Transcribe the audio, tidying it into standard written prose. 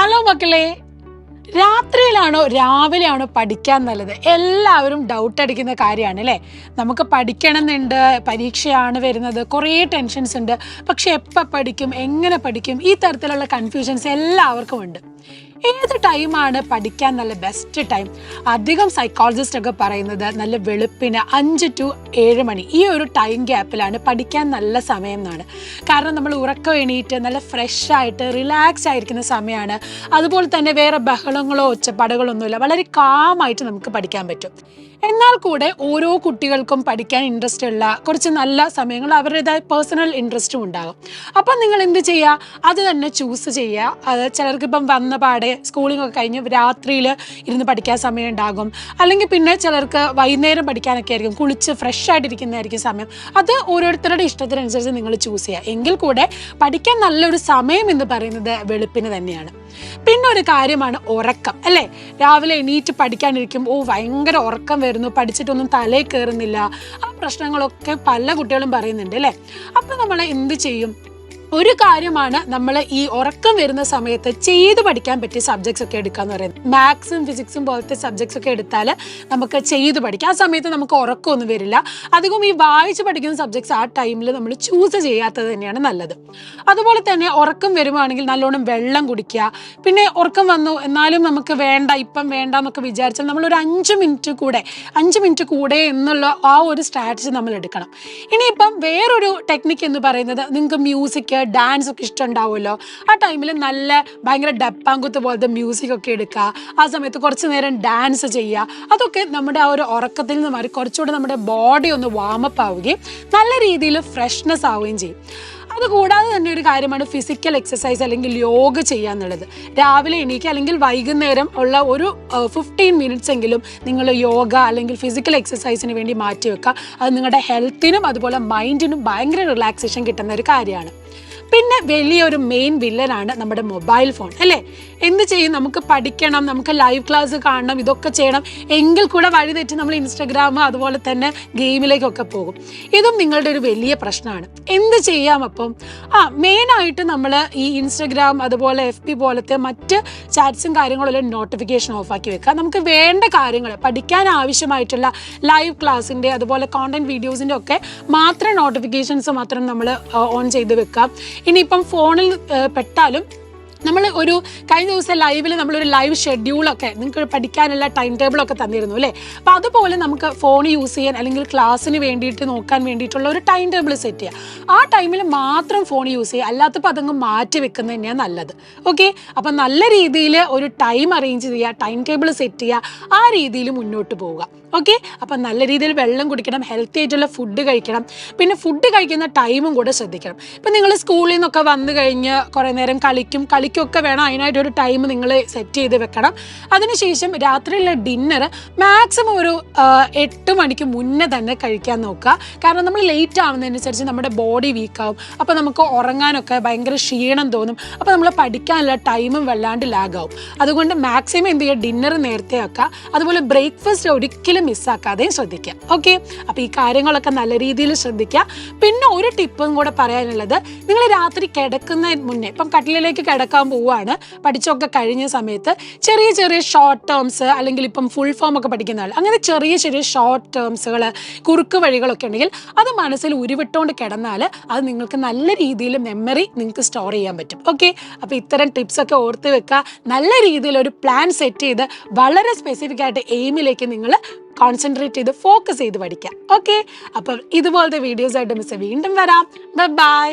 Hello മക്കളെ, രാത്രിയിലാണോ രാവിലെയാണോ പഠിക്കാൻ നല്ലത്? എല്ലാവരും ഡൗട്ട് അടിക്കുന്ന കാര്യമാണ് അല്ലേ? നമുക്ക് പഠിക്കണമെന്നുണ്ട്, പരീക്ഷയാണ് വരുന്നത്, കുറേ ടെൻഷൻസ് ഉണ്ട്. പക്ഷെ എപ്പോൾ പഠിക്കും, എങ്ങനെ പഠിക്കും, ഈ തരത്തിലുള്ള കൺഫ്യൂഷൻസ് എല്ലാവർക്കും ഉണ്ട്. ഏത് ടൈമാണ് പഠിക്കാൻ നല്ല ബെസ്റ്റ് ടൈം? അധികം സൈക്കോളജിസ്റ്റ് ഒക്കെ പറയുന്നത് നല്ല വെളുപ്പിന് 5 to 7 മണി ഈ ഒരു ടൈം ഗ്യാപ്പിലാണ് പഠിക്കാൻ നല്ല സമയം എന്നാണ്. കാരണം നമ്മൾ ഉറക്കം എണീറ്റ് നല്ല ഫ്രഷ് ആയിട്ട് റിലാക്സ് ആയിരിക്കുന്ന സമയമാണ്. അതുപോലെ തന്നെ വേറെ ബഹളങ്ങളോ ഒച്ചപ്പാടുകളോ ഒന്നുമില്ല, വളരെ കാമായിട്ട് നമുക്ക് പഠിക്കാൻ പറ്റും. എന്നാൽ കൂടെ ഓരോ കുട്ടികൾക്കും പഠിക്കാൻ ഇൻട്രസ്റ്റ് ഉള്ള കുറച്ച് നല്ല സമയങ്ങൾ അവരുടേതായ പേഴ്സണൽ ഇൻട്രസ്റ്റും ഉണ്ടാകും. അപ്പം നിങ്ങൾ എന്ത് ചെയ്യുക, അത് തന്നെ ചൂസ് ചെയ്യുക. അത് ചിലർക്ക് ഇപ്പം വന്ന പാടെ സ്കൂളിംഗ് ഒക്കെ കഴിഞ്ഞ് രാത്രിയിൽ ഇരുന്ന് പഠിക്കാൻ സമയം ഉണ്ടാകും. അല്ലെങ്കിൽ പിന്നെ ചിലർക്ക് വൈകുന്നേരം പഠിക്കാനൊക്കെ ആയിരിക്കും, കുളിച്ച് ഫ്രഷ് ആയിട്ടിരിക്കുന്നതായിരിക്കും സമയം. അത് ഓരോരുത്തരുടെ ഇഷ്ടത്തിനനുസരിച്ച് നിങ്ങൾ ചൂസ് ചെയ്യുക. എങ്കിൽ കൂടെ പഠിക്കാൻ നല്ലൊരു സമയം എന്ന് പറയുന്നത് വെളുപ്പിന് തന്നെയാണ്. പിന്നെ ഒരു കാര്യമാണ് ഉറക്കം അല്ലേ? രാവിലെ എണീറ്റ് പഠിക്കാനിരിക്കും, ഭയങ്കര ഉറക്കം വരുന്നു, പഠിച്ചിട്ടൊന്നും തലയിൽ കയറുന്നില്ല. ആ പ്രശ്നങ്ങളൊക്കെ പല കുട്ടികളും പറയുന്നുണ്ട് അല്ലേ? അപ്പം നമ്മൾ എന്ത് ചെയ്യും? ഒരു കാര്യമാണ് നമ്മൾ ഈ ഉറക്കം വരുന്ന സമയത്ത് ചെയ്ത് പഠിക്കാൻ പറ്റിയ സബ്ജക്ട്സ് ഒക്കെ എടുക്കാന്ന് പറയുന്നത്. മാത്സും ഫിസിക്സും പോലത്തെ സബ്ജക്ട്സ് ഒക്കെ എടുത്താൽ നമുക്ക് ചെയ്ത് പഠിക്കാം. ആ സമയത്ത് നമുക്ക് ഉറക്കമൊന്നും വരില്ല. അധികം ഈ വായിച്ച് പഠിക്കുന്ന സബ്ജക്ട്സ് ആ ടൈമിൽ നമ്മൾ ചൂസ് ചെയ്യാത്തത് തന്നെയാണ് നല്ലത്. അതുപോലെ തന്നെ ഉറക്കം വരുവാണെങ്കിൽ നല്ലോണം വെള്ളം കുടിക്കുക. പിന്നെ ഉറക്കം വന്നു എന്നാലും നമുക്ക് വേണ്ട, ഇപ്പം വേണ്ട എന്നൊക്കെ വിചാരിച്ചാൽ നമ്മളൊരു 5 മിനിറ്റ് കൂടെ എന്നുള്ള ആ ഒരു സ്ട്രാറ്റജി നമ്മൾ എടുക്കണം. ഇനിയിപ്പം വേറൊരു ടെക്നിക്ക് എന്ന് പറയുന്നത്, നിങ്ങൾക്ക് മ്യൂസിക് ഡാൻസ് ഒക്കെ ഇഷ്ടമുണ്ടാവുമല്ലോ. ആ ടൈമിൽ നല്ല ഭയങ്കര ഡപ്പാങ്കുത്ത് പോലത്തെ മ്യൂസിക് ഒക്കെ എടുക്കുക. ആ സമയത്ത് കുറച്ച് നേരം ഡാൻസ് ചെയ്യുക. അതൊക്കെ നമ്മുടെ ആ ഒരു ഉറക്കത്തിൽ നിന്ന് മാറി കുറച്ചുകൂടെ നമ്മുടെ ബോഡി ഒന്ന് വാമപ്പ് ആവുകയും നല്ല രീതിയിൽ ഫ്രഷ്നെസ് ആവുകയും ചെയ്യും. അതുകൂടാതെ തന്നെ ഒരു കാര്യമാണ് ഫിസിക്കൽ എക്സസൈസ് അല്ലെങ്കിൽ യോഗ ചെയ്യുക എന്നുള്ളത്. രാവിലെ എണീക്കുക അല്ലെങ്കിൽ വൈകുന്നേരം ഉള്ള ഒരു 15 മിനിറ്റ്സ് എങ്കിലും നിങ്ങൾ യോഗ അല്ലെങ്കിൽ ഫിസിക്കൽ എക്സസൈസിന് വേണ്ടി മാറ്റിവെക്കുക. അത് നിങ്ങളുടെ ഹെൽത്തിനും അതുപോലെ മൈൻഡിനും ഭയങ്കര റിലാക്സേഷൻ കിട്ടുന്ന ഒരു കാര്യമാണ്. പിന്നെ വലിയൊരു മെയിൻ വില്ലനാണ് നമ്മുടെ മൊബൈൽ ഫോൺ അല്ലേ? എന്ത് ചെയ്യും? നമുക്ക് പഠിക്കണം, നമുക്ക് ലൈവ് ക്ലാസ് കാണണം, ഇതൊക്കെ ചെയ്യണം. എങ്കിൽ കൂടെ വഴി തെറ്റി നമ്മൾ ഇൻസ്റ്റഗ്രാം അതുപോലെ തന്നെ ഗെയിമിലേക്കൊക്കെ പോകും. ഇതും നിങ്ങളുടെ ഒരു വലിയ പ്രശ്നമാണ്. എന്ത് ചെയ്യാം അപ്പം? മെയിനായിട്ട് നമ്മൾ ഈ ഇൻസ്റ്റഗ്രാം അതുപോലെ FB പോലത്തെ മറ്റ് ചാറ്റ്സും കാര്യങ്ങളെല്ലാം നോട്ടിഫിക്കേഷൻ ഓഫാക്കി വെക്കുക. നമുക്ക് വേണ്ട കാര്യങ്ങൾ, പഠിക്കാൻ ആവശ്യമായിട്ടുള്ള ലൈവ് ക്ലാസ്സിൻ്റെ അതുപോലെ കോണ്ടന്റ് വീഡിയോസിൻ്റെ ഒക്കെ മാത്രം നോട്ടിഫിക്കേഷൻസ് മാത്രം നമ്മൾ ഓൺ ചെയ്ത് വെക്കാം. ഇനിയിപ്പം ഫോണിൽ പെട്ടാലും നമ്മൾ ഒരു കഴിഞ്ഞ ദിവസം ലൈവിൽ നമ്മളൊരു ലൈവ് ഷെഡ്യൂളൊക്കെ നിങ്ങൾക്ക് പഠിക്കാനുള്ള ടൈം ടേബിളൊക്കെ തന്നിരുന്നു അല്ലേ? അപ്പോൾ അതുപോലെ നമുക്ക് ഫോൺ യൂസ് ചെയ്യാൻ അല്ലെങ്കിൽ ക്ലാസ്സിന് വേണ്ടിയിട്ട് നോക്കാൻ വേണ്ടിയിട്ടുള്ള ഒരു ടൈം ടേബിൾ സെറ്റ് ചെയ്യുക. ആ ടൈമിൽ മാത്രം ഫോൺ യൂസ് ചെയ്യുക, അല്ലാത്തപ്പോൾ അതങ്ങ് മാറ്റി വെക്കുന്നത് തന്നെയാണ് നല്ലത്. ഓക്കെ, അപ്പം നല്ല രീതിയിൽ ഒരു ടൈം അറേഞ്ച് ചെയ്യുക, ടൈം ടേബിൾ സെറ്റ് ചെയ്യുക, ആ രീതിയിൽ മുന്നോട്ട് പോവുക. ഓക്കെ, അപ്പം നല്ല രീതിയിൽ വെള്ളം കുടിക്കണം, ഹെൽത്തി ആയിട്ടുള്ള ഫുഡ് കഴിക്കണം. പിന്നെ ഫുഡ് കഴിക്കുന്ന ടൈമും കൂടെ ശ്രദ്ധിക്കണം. ഇപ്പം നിങ്ങൾ സ്കൂളിൽ നിന്നൊക്കെ വന്നു കഴിഞ്ഞ് കുറേ നേരം കളിക്കൊക്കെ വേണം, അതിനായിട്ടൊരു ടൈം നിങ്ങൾ സെറ്റ് ചെയ്ത് വെക്കണം. അതിനുശേഷം രാത്രിയിലെ ഡിന്നർ മാക്സിമം ഒരു 8 മണിക്ക് മുന്നേ തന്നെ കഴിക്കാൻ നോക്കുക. കാരണം നമ്മൾ ലേറ്റ് ആവുന്നതിനനുസരിച്ച് നമ്മുടെ ബോഡി വീക്കാവും. അപ്പോൾ നമുക്ക് ഉറങ്ങാനൊക്കെ ഭയങ്കര ക്ഷീണം തോന്നും. അപ്പോൾ നമ്മൾ പഠിക്കാനുള്ള ടൈമും വല്ലാണ്ട് ലാഗാവും. അതുകൊണ്ട് മാക്സിമം എന്ത് ചെയ്യുക, ഡിന്നർ നേരത്തെ ആക്കുക. അതുപോലെ ബ്രേക്ക്ഫാസ്റ്റ് ഒരിക്കലും മിസ്സാക്കാതെയും ശ്രദ്ധിക്കുക. ഓക്കെ, അപ്പോൾ ഈ കാര്യങ്ങളൊക്കെ നല്ല രീതിയിൽ ശ്രദ്ധിക്കുക. പിന്നെ ഒരു ടിപ്പും കൂടെ പറയാനുള്ളത്, നിങ്ങൾ രാത്രി കിടക്കുന്നതിന് മുന്നേ, ഇപ്പം കട്ടിലേക്ക് കിടക്കാൻ പോവുകയാണ്, പഠിച്ചൊക്കെ കഴിഞ്ഞ സമയത്ത് ചെറിയ ചെറിയ ഷോർട്ട് ടേംസ് അല്ലെങ്കിൽ ഇപ്പം ഫുൾ ഫോം ഒക്കെ പഠിക്കുന്ന ആൾ, അങ്ങനെ ചെറിയ ചെറിയ ഷോർട്ട് ടേംസുകൾ, കുറുക്ക് വഴികളൊക്കെ ഉണ്ടെങ്കിൽ അത് മനസ്സിൽ ഉരുവിട്ടുകൊണ്ട് കിടന്നാൽ അത് നിങ്ങൾക്ക് നല്ല രീതിയിൽ മെമ്മറി നിങ്ങൾക്ക് സ്റ്റോർ ചെയ്യാൻ പറ്റും. ഓക്കെ, അപ്പോൾ ഇത്തരം ടിപ്സൊക്കെ ഓർത്ത് വെക്കുക. നല്ല രീതിയിൽ ഒരു പ്ലാൻ സെറ്റ് ചെയ്ത് വളരെ സ്പെസിഫിക് ആയിട്ട് എയിമിലേക്ക് നിങ്ങൾ കോൺസെൻട്രേറ്റ് ചെയ്ത് ഫോക്കസ് ചെയ്ത് പഠിക്കാം. ഓക്കെ, അപ്പം ഇതുപോലത്തെ വീഡിയോസ് ആയിട്ട് മിസ് വീണ്ടും വരാം. ബൈ.